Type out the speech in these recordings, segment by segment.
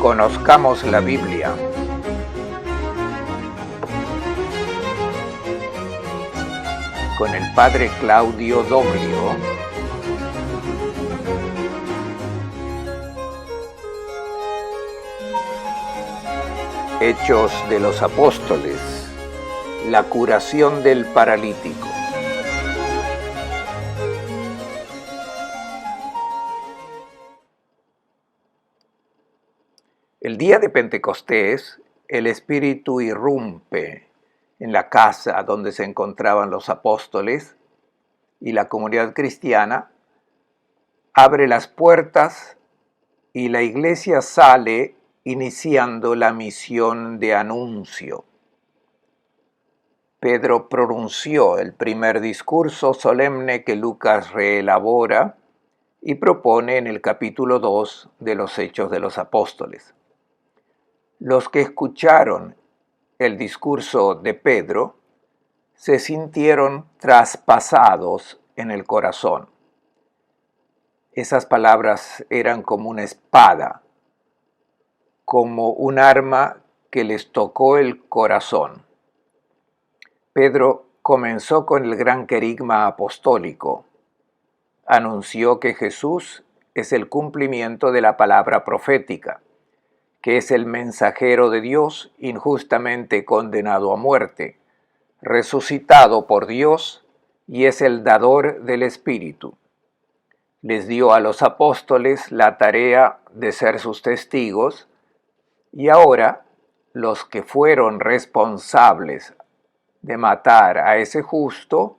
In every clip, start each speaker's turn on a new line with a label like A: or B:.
A: Conozcamos la Biblia. Con el Padre Claudio Doblio. Hechos de los Apóstoles. La curación del paralítico. El día de Pentecostés, el Espíritu irrumpe en la casa donde se encontraban los apóstoles y la comunidad cristiana, abre las puertas y la iglesia sale iniciando la misión de anuncio. Pedro pronunció el primer discurso solemne que Lucas reelabora y propone en el capítulo 2 de los Hechos de los Apóstoles. Los que escucharon el discurso de Pedro se sintieron traspasados en el corazón. Esas palabras eran como una espada, como un arma que les tocó el corazón. Pedro comenzó con el gran querigma apostólico. Anunció que Jesús es el cumplimiento de la palabra profética, que es el mensajero de Dios injustamente condenado a muerte, resucitado por Dios y es el dador del Espíritu. Les dio a los apóstoles la tarea de ser sus testigos y ahora los que fueron responsables de matar a ese justo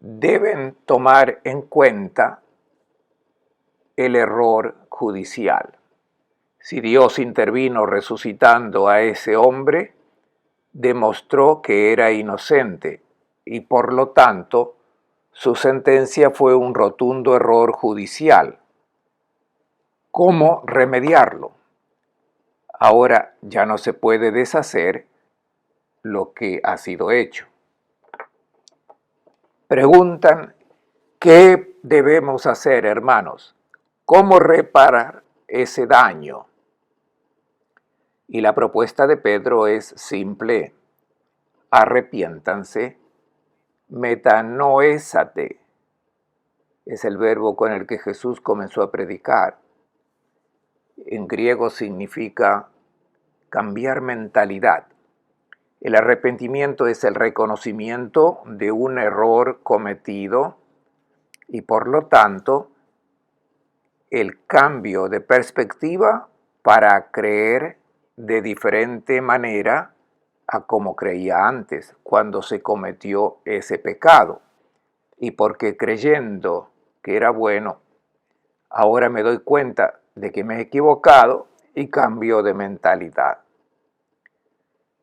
A: deben tomar en cuenta el error judicial. Si Dios intervino resucitando a ese hombre, demostró que era inocente y por lo tanto su sentencia fue un rotundo error judicial. ¿Cómo remediarlo? Ahora ya no se puede deshacer lo que ha sido hecho. Preguntan, ¿qué debemos hacer, hermanos? ¿Cómo reparar ese daño? Y la propuesta de Pedro es simple: arrepiéntanse, metanoésate. Es el verbo con el que Jesús comenzó a predicar. En griego significa cambiar mentalidad. El arrepentimiento es el reconocimiento de un error cometido y por lo tanto el cambio de perspectiva para creer de diferente manera a como creía antes, cuando se cometió ese pecado. Y porque creyendo que era bueno, ahora me doy cuenta de que me he equivocado y cambio de mentalidad.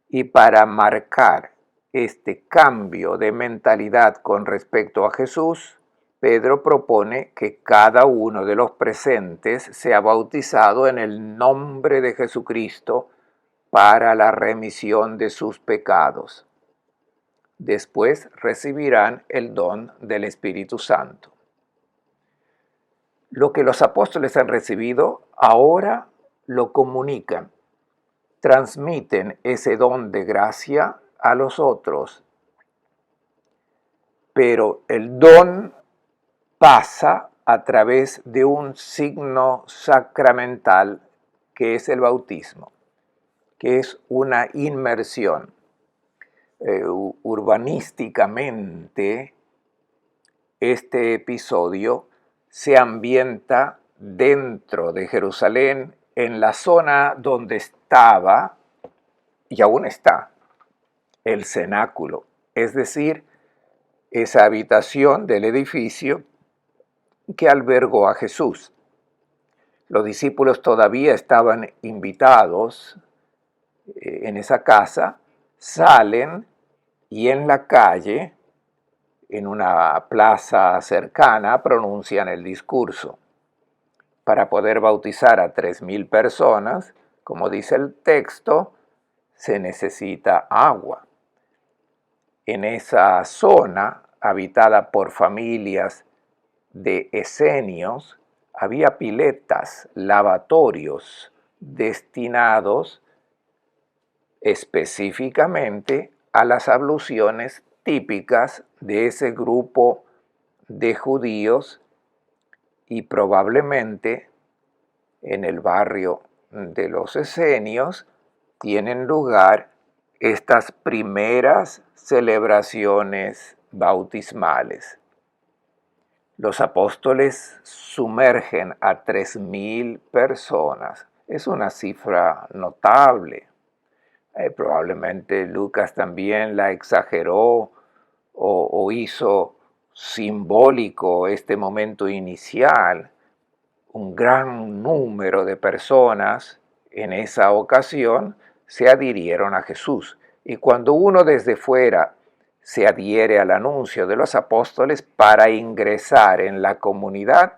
A: Y para marcar este cambio de mentalidad con respecto a Jesús, Pedro propone que cada uno de los presentes sea bautizado en el nombre de Jesucristo para la remisión de sus pecados. Después recibirán el don del Espíritu Santo. Lo que los apóstoles han recibido, ahora lo comunican, transmiten ese don de gracia a los otros. Pero el don pasa a través de un signo sacramental que es el bautismo, que es una inmersión. Urbanísticamente, este episodio se ambienta dentro de Jerusalén, en la zona donde estaba, y aún está, el cenáculo, es decir, esa habitación del edificio que albergó a Jesús. Los discípulos todavía estaban invitados en esa casa, salen y en la calle, en una plaza cercana, pronuncian el discurso. Para poder bautizar a 3,000 personas, como dice el texto, se necesita agua. En esa zona, habitada por familias de esenios, había piletas, lavatorios, destinados específicamente a las abluciones típicas de ese grupo de judíos, y probablemente en el barrio de los esenios tienen lugar estas primeras celebraciones bautismales. Los apóstoles sumergen a 3.000 personas. Es una cifra notable. Probablemente Lucas también la exageró o hizo simbólico este momento inicial. Un gran número de personas en esa ocasión se adhirieron a Jesús. Y cuando uno desde fuera se adhiere al anuncio de los apóstoles para ingresar en la comunidad,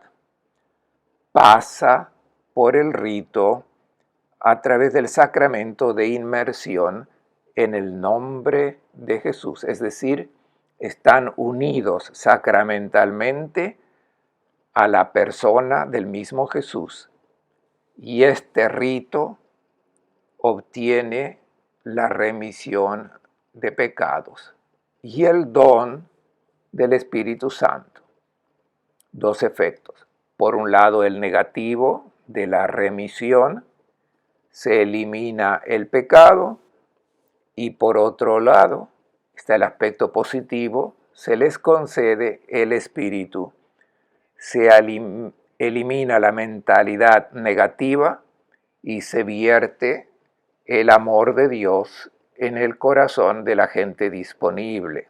A: pasa por el rito a través del sacramento de inmersión en el nombre de Jesús. Es decir, están unidos sacramentalmente a la persona del mismo Jesús. Y este rito obtiene la remisión de pecados y el don del Espíritu Santo. Dos efectos. Por un lado, el negativo de la remisión, se elimina el pecado, y por otro lado está el aspecto positivo, se les concede el Espíritu. Se elimina la mentalidad negativa y se vierte el amor de Dios en el corazón de la gente disponible.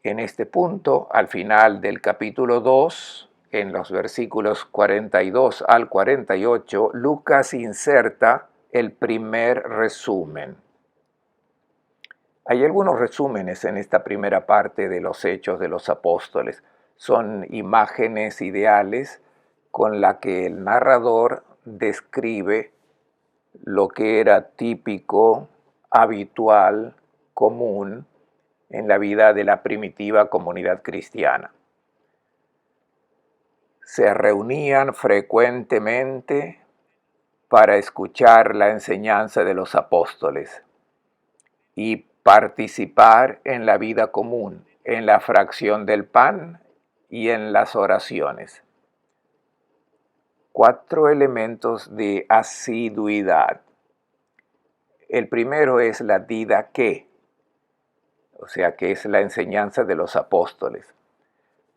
A: En este punto, al final del capítulo 2, en los versículos 42 al 48, Lucas inserta el primer resumen. Hay algunos resúmenes en esta primera parte de los Hechos de los Apóstoles. Son imágenes ideales con las que el narrador describe lo que era típico, habitual, común en la vida de la primitiva comunidad cristiana. Se reunían frecuentemente para escuchar la enseñanza de los apóstoles y participar en la vida común, en la fracción del pan y en las oraciones. 4 elementos de asiduidad. El primero es la didaqué, o sea que es la enseñanza de los apóstoles.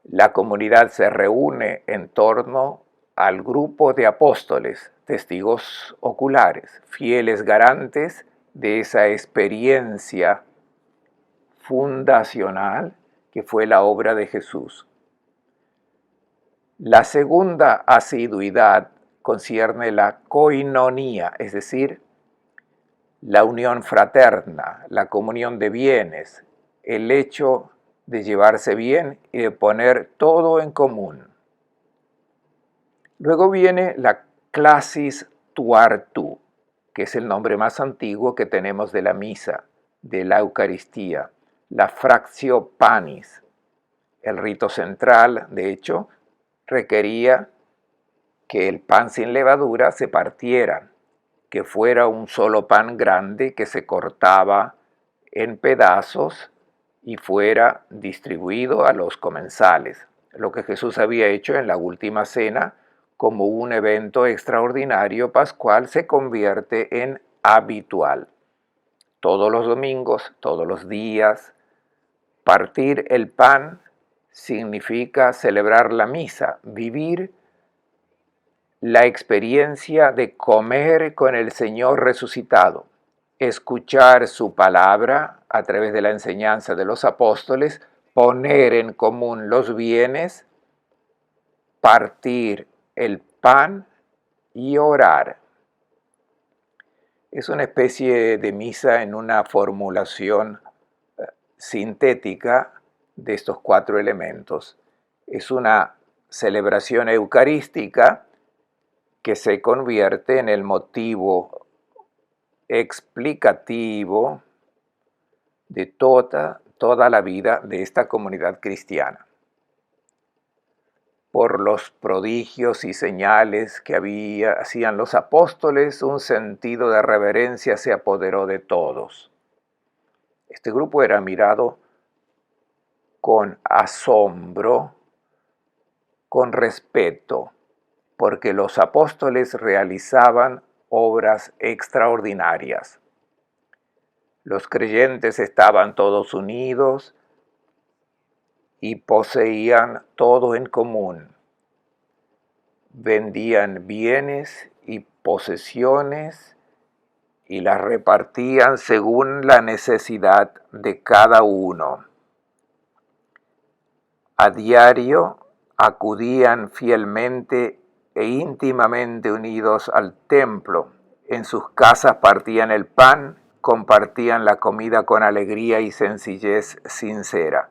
A: La comunidad se reúne en torno al grupo de apóstoles, testigos oculares, fieles garantes de esa experiencia fundacional que fue la obra de Jesús. La segunda asiduidad concierne la koinonía, es decir, la unión fraterna, la comunión de bienes, el hecho de llevarse bien y de poner todo en común. Luego viene la classis tuartu, que es el nombre más antiguo que tenemos de la misa, de la Eucaristía, la fractio panis. El rito central, de hecho, requería que el pan sin levadura se partiera, que fuera un solo pan grande que se cortaba en pedazos y fuera distribuido a los comensales, lo que Jesús había hecho en la última cena como un evento extraordinario pascual se convierte en habitual. Todos los domingos, todos los días, partir el pan significa celebrar la misa, vivir la experiencia de comer con el Señor resucitado, escuchar su palabra a través de la enseñanza de los apóstoles, poner en común los bienes, partir el pan y orar. Es una especie de misa en una formulación sintética de estos 4 elementos. Es una celebración eucarística que se convierte en el motivo explicativo de toda la vida de esta comunidad cristiana. por los prodigios y señales que hacían los apóstoles, un sentido de reverencia se apoderó de todos. Este grupo era mirado con asombro, con respeto, porque los apóstoles realizaban obras extraordinarias. Los creyentes estaban todos unidos y poseían todo en común. Vendían bienes y posesiones y las repartían según la necesidad de cada uno. A diario acudían fielmente e íntimamente unidos al templo. En sus casas partían el pan, compartían la comida con alegría y sencillez sincera.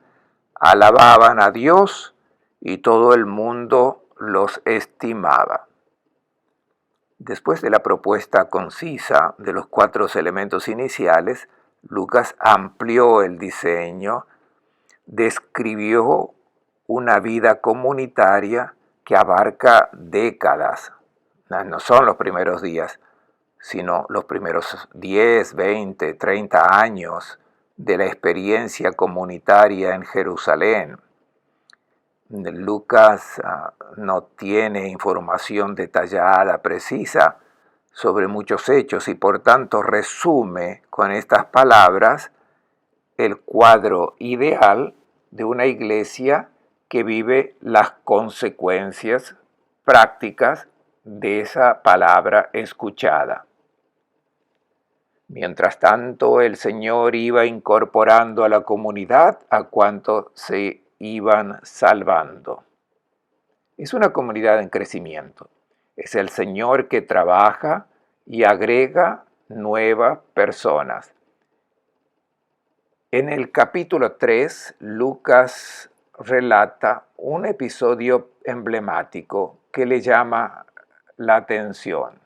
A: Alababan a Dios y todo el mundo los estimaba. Después de la propuesta concisa de los 4 elementos iniciales, Lucas amplió el diseño, describió una vida comunitaria que abarca décadas. No son los primeros días, sino los primeros 10, 20, 30 años de la experiencia comunitaria en Jerusalén. Lucas no tiene información detallada, precisa, sobre muchos hechos y por tanto resume con estas palabras el cuadro ideal de una iglesia que vive las consecuencias prácticas de esa palabra escuchada. Mientras tanto, el Señor iba incorporando a la comunidad a cuantos se iban salvando. Es una comunidad en crecimiento. Es el Señor que trabaja y agrega nuevas personas. En el capítulo 3, Lucas relata un episodio emblemático que le llama la atención.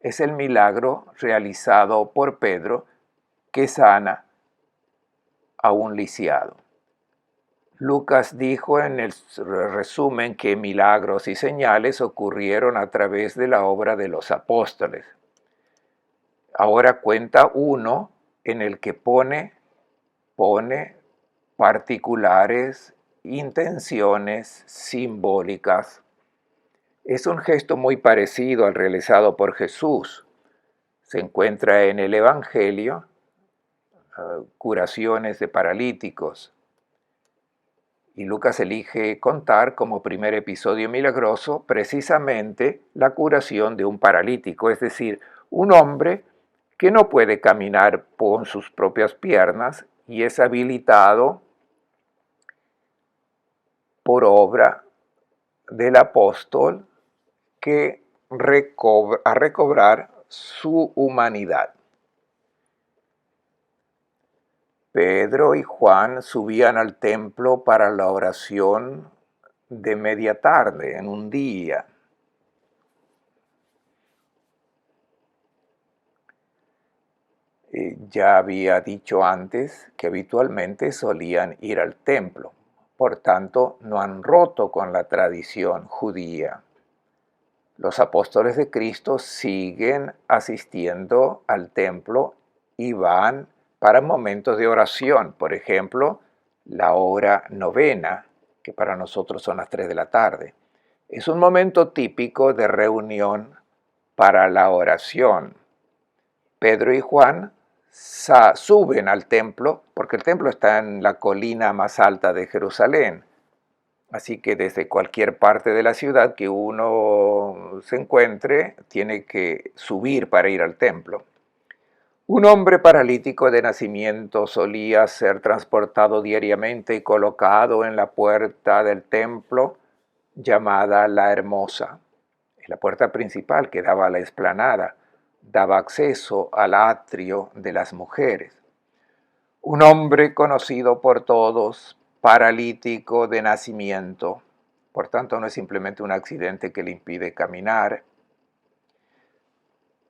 A: Es el milagro realizado por Pedro que sana a un lisiado. Lucas dijo en el resumen que milagros y señales ocurrieron a través de la obra de los apóstoles. Ahora cuenta uno en el que pone particulares intenciones simbólicas. Es un gesto muy parecido al realizado por Jesús. Se encuentra en el Evangelio, curaciones de paralíticos. Y Lucas elige contar como primer episodio milagroso precisamente la curación de un paralítico, es decir, un hombre que no puede caminar con sus propias piernas y es habilitado por obra del apóstol que a recobrar su humanidad. Pedro y Juan subían al templo para la oración de media tarde en un día. Ya había dicho antes que habitualmente solían ir al templo, por tanto no han roto con la tradición judía. Los apóstoles de Cristo siguen asistiendo al templo y van para momentos de oración, por ejemplo, la hora novena, que para nosotros son las 3 de la tarde. Es un momento típico de reunión para la oración. Pedro y Juan suben al templo, porque el templo está en la colina más alta de Jerusalén. Así que desde cualquier parte de la ciudad que uno se encuentre, tiene que subir para ir al templo. Un hombre paralítico de nacimiento solía ser transportado diariamente y colocado en la puerta del templo llamada La Hermosa. La puerta principal que daba a la explanada, daba acceso al atrio de las mujeres. Un hombre conocido por todos, paralítico de nacimiento, por tanto no es simplemente un accidente que le impide caminar,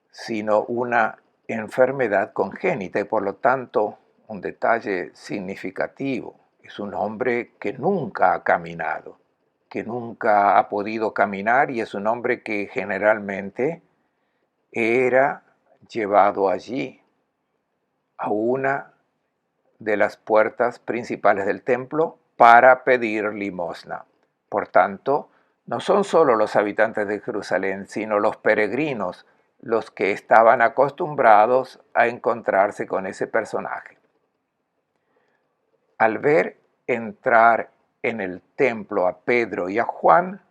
A: sino una enfermedad congénita y por lo tanto un detalle significativo. Es un hombre que nunca ha caminado, que nunca ha podido caminar y es un hombre que generalmente era llevado allí a una de las puertas principales del templo para pedir limosna. Por tanto, no son solo los habitantes de Jerusalén, sino los peregrinos los que estaban acostumbrados a encontrarse con ese personaje. Al ver entrar en el templo a Pedro y a Juan,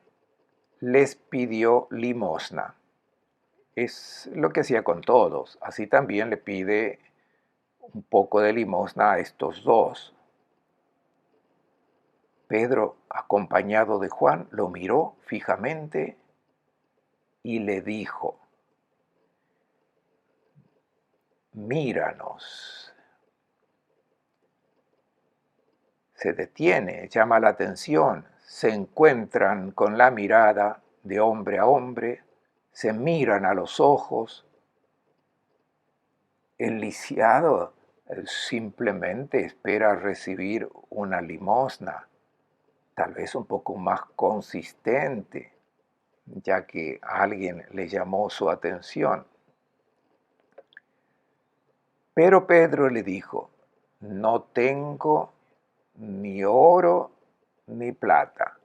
A: les pidió limosna. Es lo que hacía con todos. Así también le pide un poco de limosna a estos dos. Pedro, acompañado de Juan, lo miró fijamente y le dijo: míranos. Se detiene, llama la atención, se encuentran con la mirada de hombre a hombre, se miran a los ojos. El lisiado simplemente espera recibir una limosna, tal vez un poco más consistente, ya que alguien le llamó su atención. Pero Pedro le dijo: no tengo ni oro ni plata,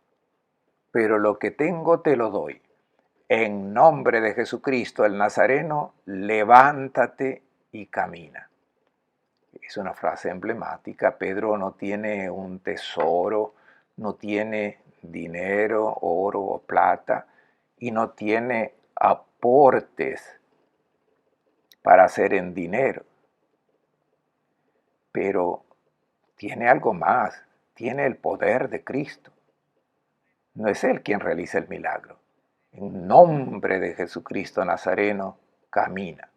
A: pero lo que tengo te lo doy. En nombre de Jesucristo el Nazareno, levántate y camina. Es una frase emblemática. Pedro no tiene un tesoro, no tiene dinero, oro o plata, y no tiene aportes para hacer en dinero. Pero tiene algo más, tiene el poder de Cristo. No es Él quien realiza el milagro. En nombre de Jesucristo Nazareno, camina.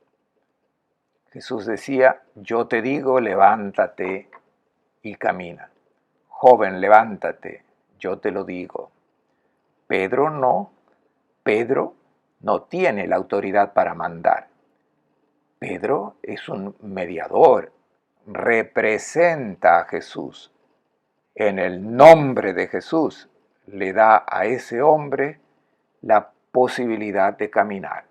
A: Jesús decía: yo te digo, levántate y camina. Joven, levántate, yo te lo digo. Pedro no. Pedro no tiene la autoridad para mandar. Pedro es un mediador, representa a Jesús. En el nombre de Jesús le da a ese hombre la posibilidad de caminar.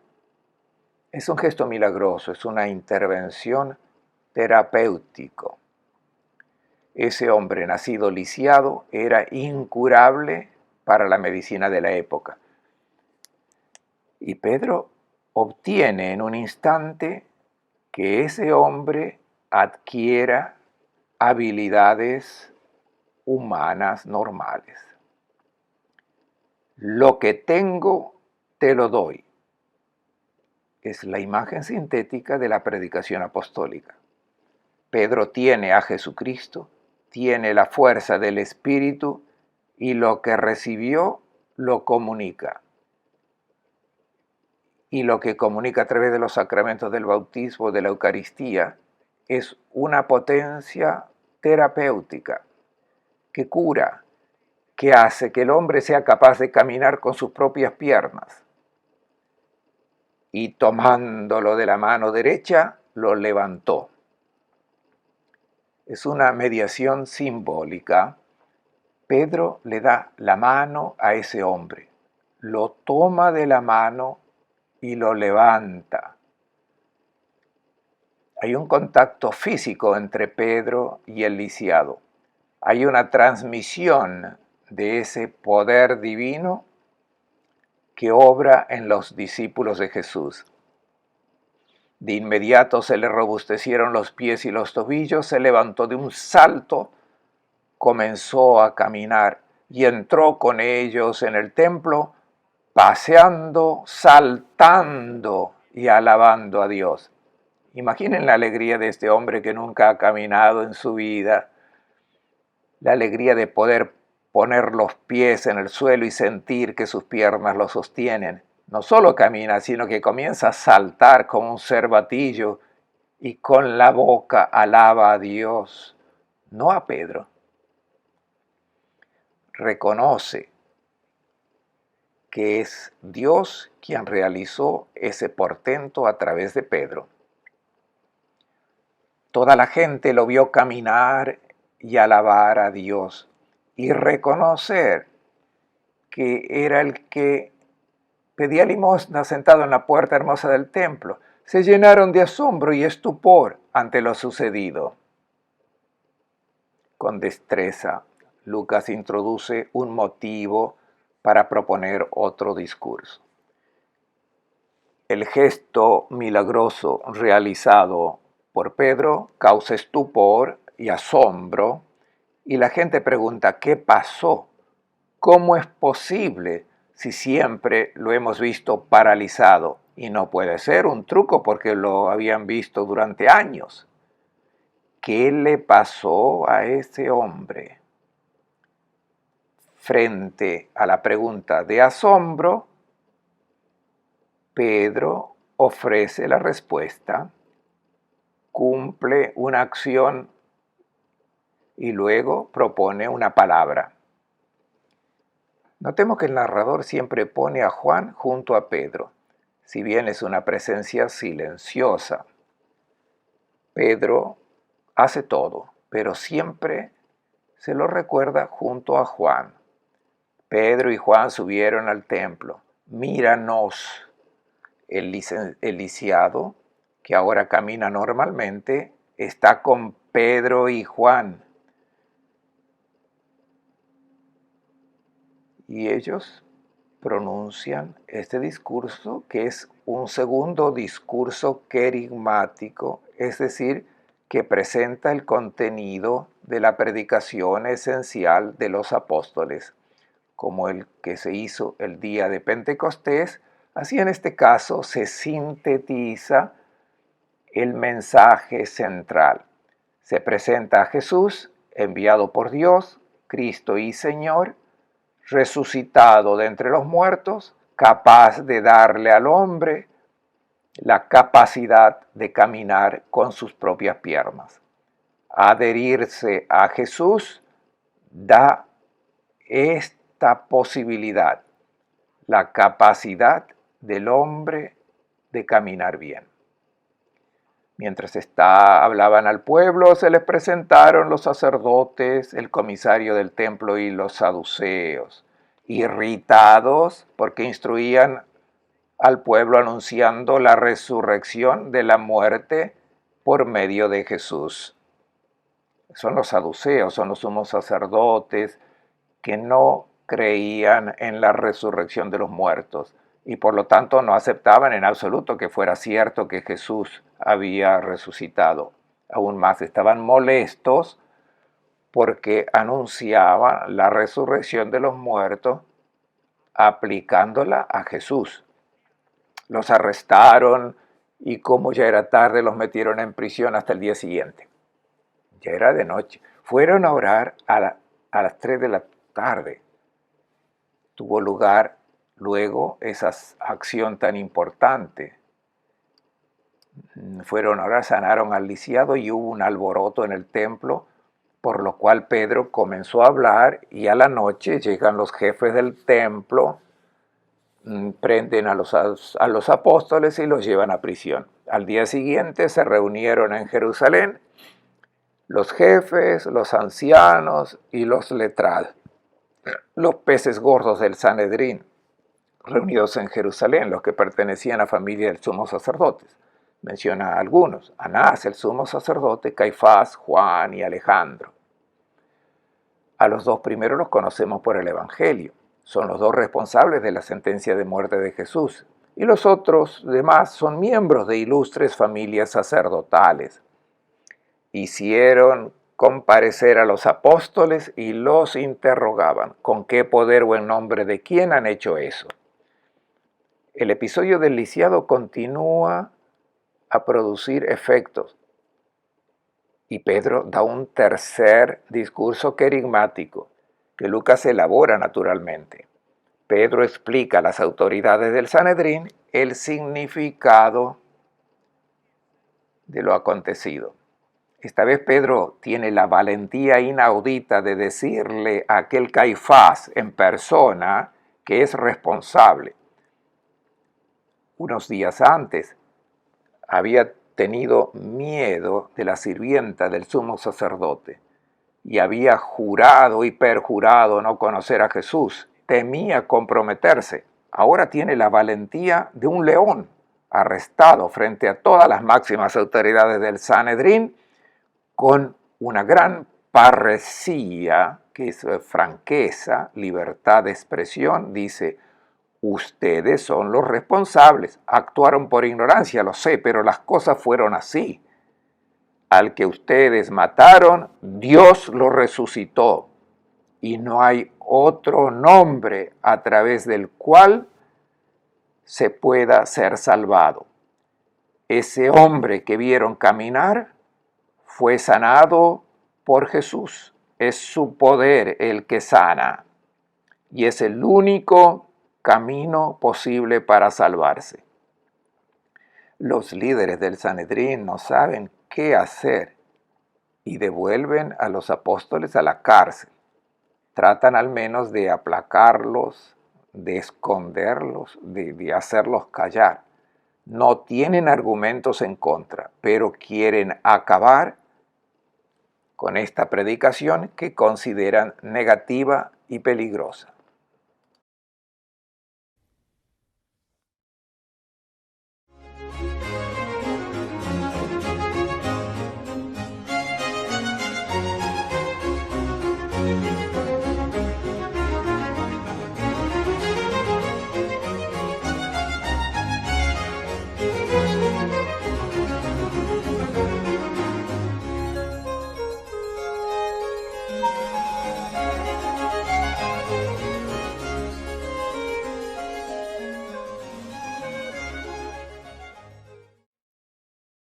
A: Es un gesto milagroso, es una intervención terapéutico. Ese hombre nacido lisiado era incurable para la medicina de la época. Y Pedro obtiene en un instante que ese hombre adquiera habilidades humanas normales. Lo que tengo, te lo doy. Es la imagen sintética de la predicación apostólica. Pedro tiene a Jesucristo, tiene la fuerza del Espíritu y lo que recibió lo comunica. Y lo que comunica a través de los sacramentos del bautismo, de la Eucaristía, es una potencia terapéutica que cura, que hace que el hombre sea capaz de caminar con sus propias piernas. Y tomándolo de la mano derecha, lo levantó. Es una mediación simbólica. Pedro le da la mano a ese hombre, lo toma de la mano y lo levanta. Hay un contacto físico entre Pedro y el lisiado. Hay una transmisión de ese poder divino que obra en los discípulos de Jesús. De inmediato se le robustecieron los pies y los tobillos, se levantó de un salto, comenzó a caminar y entró con ellos en el templo, paseando, saltando y alabando a Dios. Imaginen la alegría de este hombre que nunca ha caminado en su vida, la alegría de poder poner los pies en el suelo y sentir que sus piernas lo sostienen. No solo camina, sino que comienza a saltar como un cervatillo y con la boca alaba a Dios, no a Pedro. Reconoce que es Dios quien realizó ese portento a través de Pedro. Toda la gente lo vio caminar y alabar a Dios y reconocer que era el que pedía limosna sentado en la puerta hermosa del templo, se llenaron de asombro y estupor ante lo sucedido. Con destreza, Lucas introduce un motivo para proponer otro discurso. El gesto milagroso realizado por Pedro causa estupor y asombro, y la gente pregunta, ¿qué pasó? ¿Cómo es posible si siempre lo hemos visto paralizado? Y no puede ser un truco porque lo habían visto durante años. ¿Qué le pasó a ese hombre? Frente a la pregunta de asombro, Pedro ofrece la respuesta, cumple una acción y luego propone una palabra. Notemos que el narrador siempre pone a Juan junto a Pedro, si bien es una presencia silenciosa. Pedro hace todo, pero siempre se lo recuerda junto a Juan. Pedro y Juan subieron al templo. Míranos. El lisiado, que ahora camina normalmente, está con Pedro y Juan. Y ellos pronuncian este discurso, que es un segundo discurso querigmático, es decir, que presenta el contenido de la predicación esencial de los apóstoles, como el que se hizo el día de Pentecostés. Así en este caso se sintetiza el mensaje central. Se presenta a Jesús, enviado por Dios, Cristo y Señor, resucitado de entre los muertos, capaz de darle al hombre la capacidad de caminar con sus propias piernas. Adherirse a Jesús da esta posibilidad, la capacidad del hombre de caminar bien. Mientras hablaban al pueblo, se les presentaron los sacerdotes, el comisario del templo y los saduceos, irritados porque instruían al pueblo anunciando la resurrección de la muerte por medio de Jesús. Son los saduceos, son los sumos sacerdotes que no creían en la resurrección de los muertos y por lo tanto no aceptaban en absoluto que fuera cierto que Jesús había resucitado. Aún más estaban molestos porque anunciaban la resurrección de los muertos aplicándola a Jesús. Los arrestaron y como ya era tarde los metieron en prisión hasta el día siguiente. Ya era de noche. Fueron a orar a las 3 de la tarde. Tuvo lugar luego esa acción tan importante. Fueron a orar, sanaron al lisiado y hubo un alboroto en el templo, por lo cual Pedro comenzó a hablar y a la noche llegan los jefes del templo, prenden a los apóstoles y los llevan a prisión. Al día siguiente se reunieron en Jerusalén los jefes, los ancianos y los letrados, los peces gordos del Sanedrín, reunidos en Jerusalén, los que pertenecían a la familia del sumo sacerdote. Menciona a algunos: Anás, el sumo sacerdote, Caifás, Juan y Alejandro. A los dos primeros los conocemos por el Evangelio. Son los dos responsables de la sentencia de muerte de Jesús. Y los otros demás son miembros de ilustres familias sacerdotales. Hicieron comparecer a los apóstoles y los interrogaban: ¿con qué poder o en nombre de quién han hecho eso? El episodio del lisiado continúa a producir efectos y Pedro da un tercer discurso querigmático que Lucas elabora naturalmente. Pedro explica a las autoridades del Sanedrín el significado de lo acontecido. Esta vez Pedro tiene la valentía inaudita de decirle a aquel Caifás en persona que es responsable. Unos días antes había tenido miedo de la sirvienta del sumo sacerdote y había jurado y perjurado no conocer a Jesús temía comprometerse, ahora tiene la valentía de un león, arrestado frente a todas las máximas autoridades del Sanedrín, con una gran parresía, que es franqueza, libertad de expresión, dice: ustedes son los responsables, actuaron por ignorancia, lo sé, pero las cosas fueron así. Al que ustedes mataron, Dios lo resucitó, y no hay otro nombre a través del cual se pueda ser salvado. Ese hombre que vieron caminar fue sanado por Jesús. Es su poder el que sana, y es el único camino posible para salvarse. Los líderes del Sanedrín no saben qué hacer y devuelven a los apóstoles a la cárcel. Tratan al menos de aplacarlos, de esconderlos, de hacerlos callar. No tienen argumentos en contra, pero quieren acabar con esta predicación que consideran negativa y peligrosa.